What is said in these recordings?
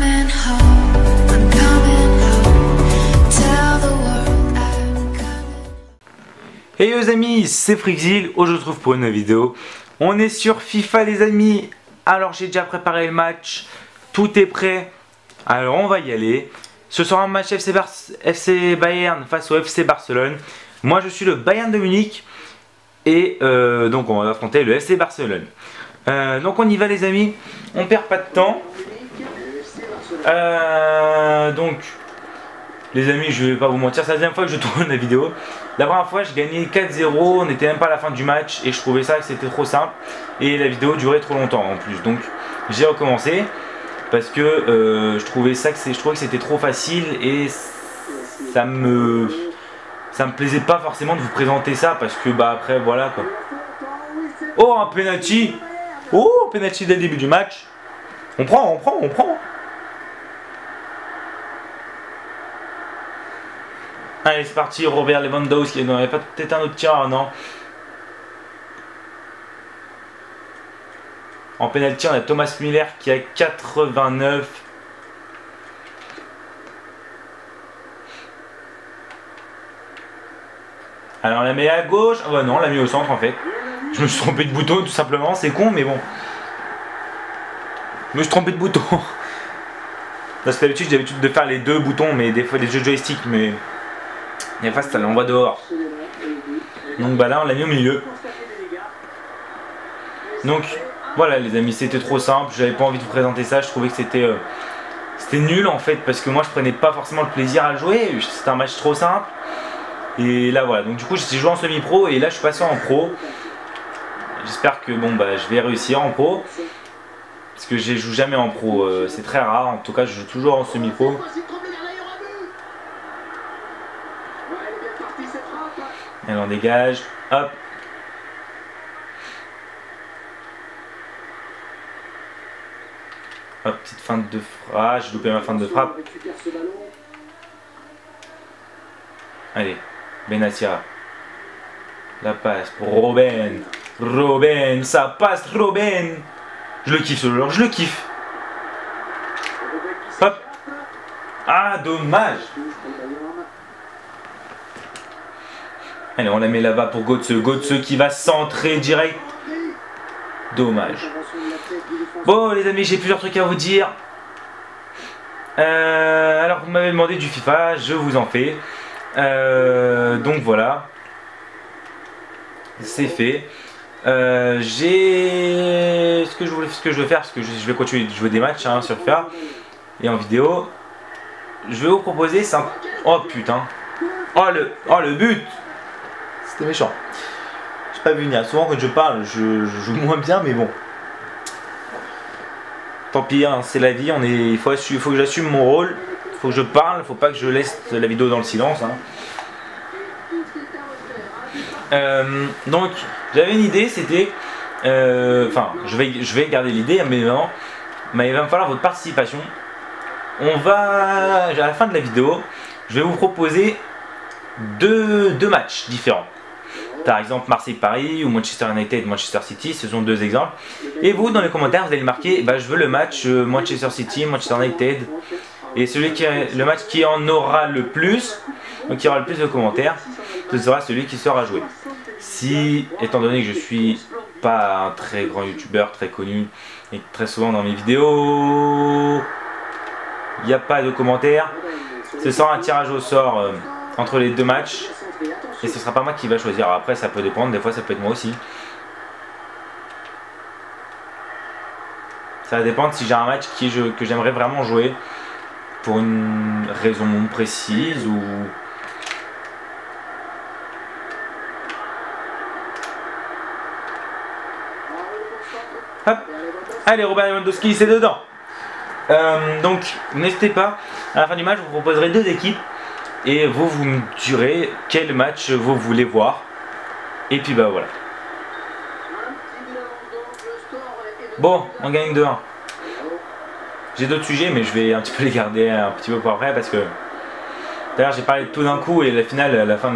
coming home, I'm coming home. Tell the world I'm coming. Hey les amis, c'est Frixil, aujourd'hui je vous retrouve pour une nouvelle vidéo. On est sur FIFA les amis. Alors j'ai déjà préparé le match, tout est prêt. Alors on va y aller. Ce sera un match FC Bayern face au FC Barcelone. Moi je suis le Bayern de Munich. Et donc on va affronter le FC Barcelone. Donc on y va les amis, on perd pas de temps. Donc les amis, je vais pas vous mentir, c'est la deuxième fois que je tourne la vidéo. La première fois je gagnais 4-0, on n'était même pas à la fin du match et je trouvais ça que c'était trop simple. Et la vidéo durait trop longtemps en plus, donc j'ai recommencé. Parce que je trouvais que c'était trop facile et ça me plaisait pas forcément de vous présenter ça parce que bah après voilà quoi. Oh un penalty. Oh un penalty dès le début du match. On prend. Allez c'est parti, Robert Lewandowski. Non, il n'y avait pas peut-être un autre tireur, non. En penalty on a Thomas Müller qui a 89. Alors on la met à gauche. Ah bah non, on l'a mis au centre en fait. Je me suis trompé de bouton tout simplement, c'est con mais bon. Je me suis trompé de bouton. Parce que d'habitude j'ai l'habitude de faire les deux boutons, mais des fois les jeux joystick, mais des fois ça l'envoie dehors. Donc bah là on l'a mis au milieu. Donc voilà les amis, c'était trop simple, j'avais pas envie de vous présenter ça, je trouvais que c'était nul en fait, parce que moi je prenais pas forcément le plaisir à le jouer, c'était un match trop simple. Et là voilà, donc du coup j'ai joué en semi-pro et là je suis passé en pro. J'espère que bon bah je vais réussir en pro. Parce que je joue jamais en pro, c'est très rare, en tout cas je joue toujours en semi-pro. Elle en dégage, hop. Hop, petite feinte de frappe, j'ai loupé ma feinte de frappe. Allez, Benatia. La passe pour Robben. Robben, ça passe Robben. Je le kiffe ce joueur, je le kiffe. Hop. Ah, dommage. Allez, on la met là-bas pour Götze. Götze qui va centrer direct. Dommage. Bon les amis, j'ai plusieurs trucs à vous dire. Alors vous m'avez demandé du FIFA, je vous en fais. Donc voilà. C'est fait. J'ai ce que je veux faire, parce que je vais continuer de jouer des matchs hein, sur FIFA et en vidéo. Je vais vous proposer ça. Oh putain. Oh le but. C'était méchant. J'ai pas vu venir. Souvent quand je parle, je joue moins bien, mais bon. Tant pis, hein, c'est la vie. Il faut que j'assume mon rôle. Il faut que je parle. Il faut pas que je laisse la vidéo dans le silence. Hein. Donc j'avais une idée, c'était enfin je vais garder l'idée mais non, mais il va me falloir votre participation. On va à la fin de la vidéo, je vais vous proposer deux matchs différents, par exemple Marseille-Paris ou Manchester United-Manchester City, ce sont deux exemples, et vous dans les commentaires vous allez marquer bah, je veux le match Manchester City-Manchester United, et le match qui en aura le plus, donc qui aura le plus de commentaires, ce sera celui qui sera joué. Si, étant donné que je suis pas un très grand youtubeur, très connu, et très souvent dans mes vidéos, il n'y a pas de commentaires, ce sera un tirage au sort entre les deux matchs, et ce sera pas moi qui va choisir. Après ça peut dépendre, des fois ça peut être moi aussi. Ça va dépendre si j'ai un match que j'aimerais vraiment jouer, pour une raison précise ou... Hop. Allez, Robert Lewandowski, c'est dedans. Donc, n'hésitez pas, à la fin du match, je vous proposerai deux équipes. Et vous me direz quel match vous voulez voir. Et puis bah voilà. Bon, on gagne 2-1. J'ai d'autres sujets, mais je vais un petit peu les garder un petit peu pour après. Parce que d'ailleurs, j'ai parlé de tout d'un coup. Et la finale, à la fin,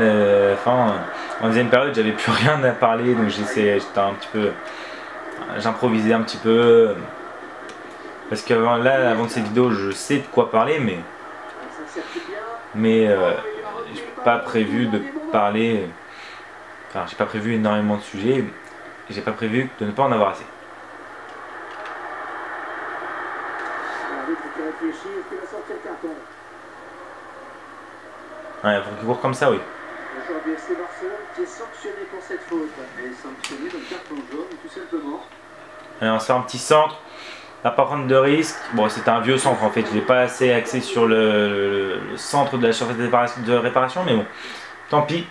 en deuxième période, j'avais plus rien à parler. Donc j'étais un petit peu... J'improvisais un petit peu. Parce que là, avant de cette vidéo, je sais de quoi parler, mais j'ai pas prévu de parler. Enfin, j'ai pas prévu énormément de sujets. J'ai pas prévu de ne pas en avoir assez. Ouais, faut qu'il court comme ça, oui. Aujourd'hui, FC Barcelone qui est sanctionné pour cette faute. Elle est sanctionnée d'un carton jaune, tout simplement. Et on sort un petit centre. Là, pas prendre de risque. Bon, c'était un vieux centre en fait. Il n'est pas assez axé sur le centre de la surface de réparation, mais bon, tant pis.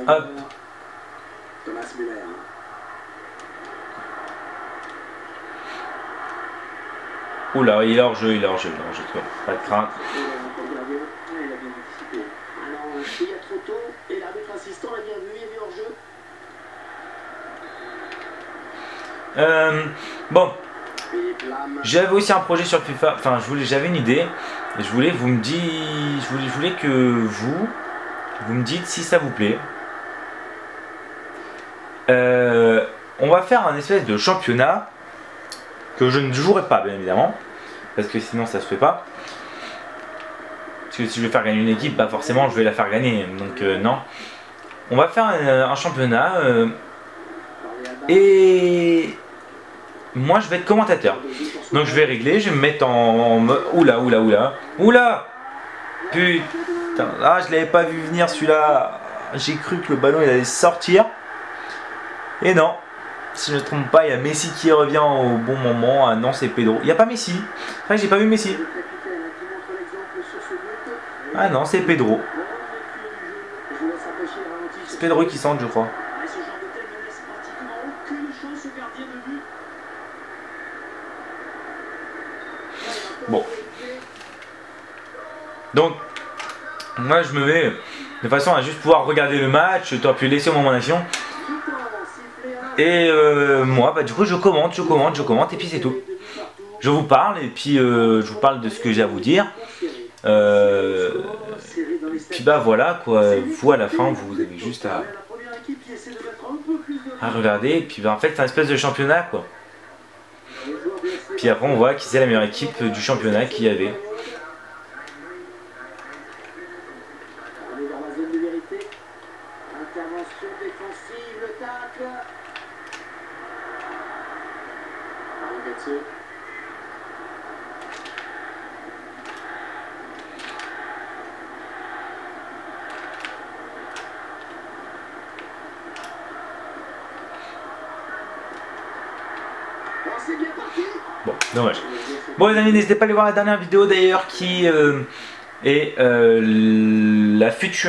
Hop. Thomas Müller. Oula, il est hors jeu, pas de crainte. Il a bien anticipé. Alors, il y a trop tôt, et l'arbitre assistant l'a bien vu, il est hors jeu. Bon, j'avais aussi un projet sur FIFA, enfin j'avais une idée, et je voulais que vous me dites si ça vous plaît. On va faire un espèce de championnat que je ne jouerai pas bien évidemment, parce que sinon ça se fait pas. Parce que si je veux faire gagner une équipe, bah forcément je vais la faire gagner, donc non. On va faire un championnat et moi je vais être commentateur. Donc je vais régler, je vais me mettre en mode... Oula putain, ah je l'avais pas vu venir celui-là. J'ai cru que le ballon il allait sortir. Et non, si je ne me trompe pas, il y a Messi qui revient au bon moment. Ah non, c'est Pedro. Il n'y a pas Messi. Enfin, j'ai pas vu Messi. Ah non, c'est Pedro. C'est Pedro qui centre, je crois. Bon. Donc, moi je me mets de façon à juste pouvoir regarder le match. Tu aurais pu laisser au moment d'action. Et moi, bah, du coup, je commente, et puis c'est tout. Je vous parle, et puis je vous parle de ce que j'ai à vous dire. Puis bah voilà, quoi. Vous, à la fin, vous avez juste à regarder. Et puis bah, en fait, c'est un espèce de championnat, quoi. Puis après, on voit qui c'est la meilleure équipe du championnat qu'il y avait. Intervention défensive, le tacle. Bon, dommage. Bon les amis, n'hésitez pas à aller voir la dernière vidéo d'ailleurs qui est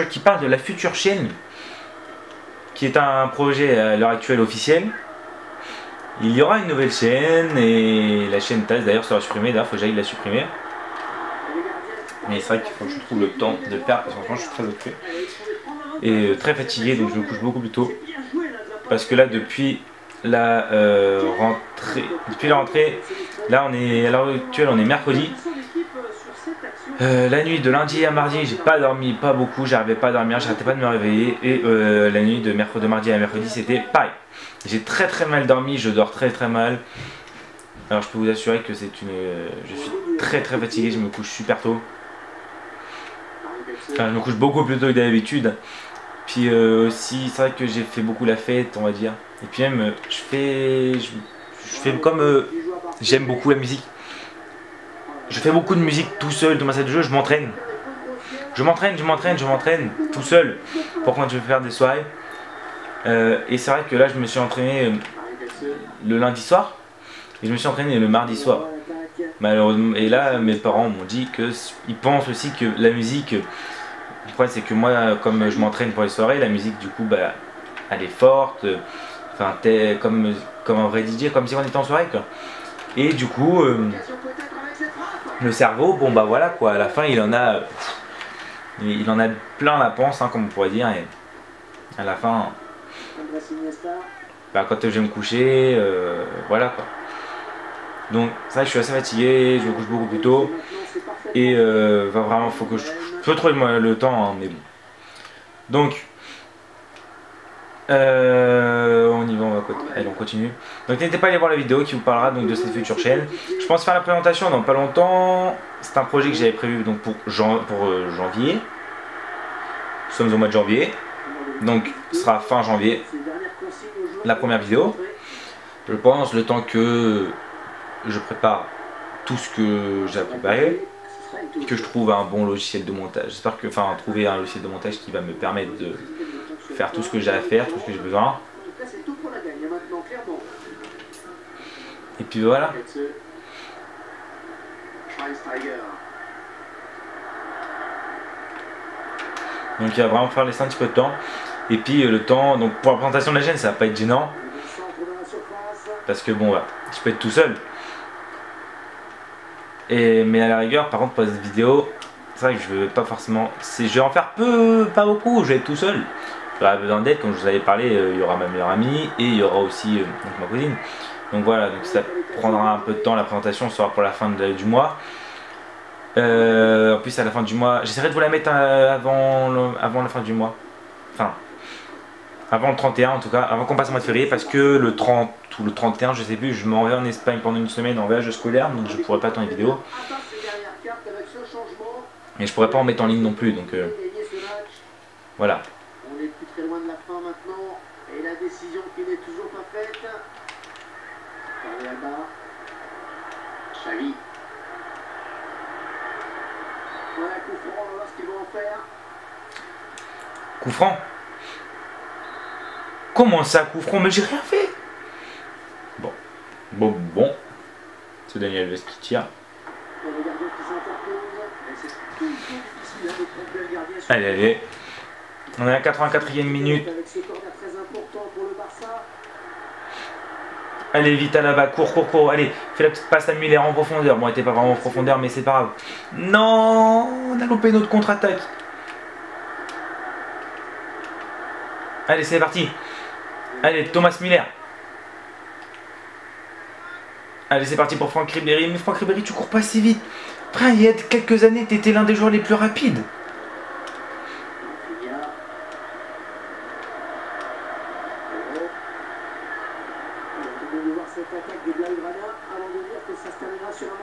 qui parle de la future chaîne, qui est un projet à l'heure actuelle officiel. Il y aura une nouvelle chaîne et la chaîne TAS d'ailleurs sera supprimée. D'ailleurs, il faut que j'aille la supprimer. Mais c'est vrai qu'il faut que je trouve le temps de le faire parce que franchement, je suis très occupé et très fatigué, donc je me couche beaucoup plus tôt. Parce que là, depuis la rentrée, là on est à l'heure actuelle, on est mercredi. La nuit de lundi à mardi, j'ai pas dormi, pas beaucoup, j'arrivais pas à dormir, j'arrêtais pas de me réveiller. Et la nuit de mardi à mercredi, c'était pareil. J'ai très mal dormi, je dors très mal. Alors je peux vous assurer que c'est une... je suis très fatigué, je me couche super tôt. Enfin, je me couche beaucoup plus tôt que d'habitude. Puis aussi, c'est vrai que j'ai fait beaucoup la fête, on va dire. Et puis même, je fais comme... j'aime beaucoup la musique. Je fais beaucoup de musique tout seul dans ma salle de jeu, je m'entraîne. Je m'entraîne tout seul pour quand je vais faire des soirées. Et c'est vrai que là je me suis entraîné le lundi soir et je me suis entraîné le mardi soir. Malheureusement, et là mes parents m'ont dit qu'ils pensent aussi que la musique, le problème c'est que moi comme je m'entraîne pour les soirées, la musique du coup bah elle est forte, enfin comme un vrai DJ, comme si on était en soirée quoi. Et du coup le cerveau, bon bah voilà quoi, à la fin il en a plein la panse hein, comme on pourrait dire, et à la fin bah, quand je vais me coucher, voilà quoi. Donc ça je suis assez fatigué, je me couche beaucoup plus tôt et bah, vraiment faut que je peux trouver le temps hein, mais bon. Donc On y va, allez, on continue. Donc n'hésitez pas à aller voir la vidéo qui vous parlera donc de cette future chaîne. Je pense faire la présentation dans pas longtemps. C'est un projet que j'avais prévu donc pour janvier. Nous sommes au mois de janvier. Donc ce sera fin janvier la première vidéo. Je pense le temps que je prépare tout ce que j'ai à préparer, que je trouve un bon logiciel de montage. J'espère que, enfin, trouver un logiciel de montage qui va me permettre de faire tout ce que j'ai à faire, tout ce que j'ai besoin. Et puis voilà. Donc il va vraiment falloir laisser un petit peu de temps. Et puis le temps, donc pour la présentation de la chaîne, ça va pas être gênant. Parce que bon, voilà, je peux être tout seul. Mais à la rigueur, par contre, pour cette vidéo, c'est vrai que je veux pas forcément. Je vais en faire pas beaucoup, je vais être tout seul. J'aurai besoin d'aide, comme je vous avais parlé, il y aura ma meilleure amie et il y aura aussi donc ma cousine. Donc voilà, donc ça prendra un peu de temps, la présentation sera pour la fin du mois. En plus à la fin du mois, j'essaierai de vous la mettre avant la fin du mois. Enfin, avant le 31 en tout cas, avant qu'on passe au mois de février, parce que le 30 ou le 31, je sais plus, je m'en vais en Espagne pendant une semaine en voyage scolaire, donc je pourrai pas attendre les vidéos. Et je pourrais pas en mettre en ligne non plus, donc voilà. On est plus très loin de la fin maintenant, et la décision qui n'est toujours pas faite. Alba. Xavi. Ouais, coup franc, on va voir ce qu'ils vont en faire. Coup franc? Comment ça, coup franc? Mais j'ai rien fait. Bon. C'est Daniel Alves qui tire. Le gardien qui s'interpose. C'est toujours difficile de tromper le gardien sur Allez. On est à la 84e minute. avec ce corner très important pour le Barça. Allez, vite à la bas, cours. Allez, fais la petite passe à Muller en profondeur. Bon, elle était pas vraiment en profondeur, mais c'est pas grave. Non, on a loupé notre contre-attaque. Allez, c'est parti. Allez, Thomas Muller. Allez, c'est parti pour Franck Ribéry. Mais Franck Ribéry, tu cours pas si vite. Après, il y a quelques années, tu étais l'un des joueurs les plus rapides. On va voir cette attaque des Blaugrana avant de dire que ça se terminera sur un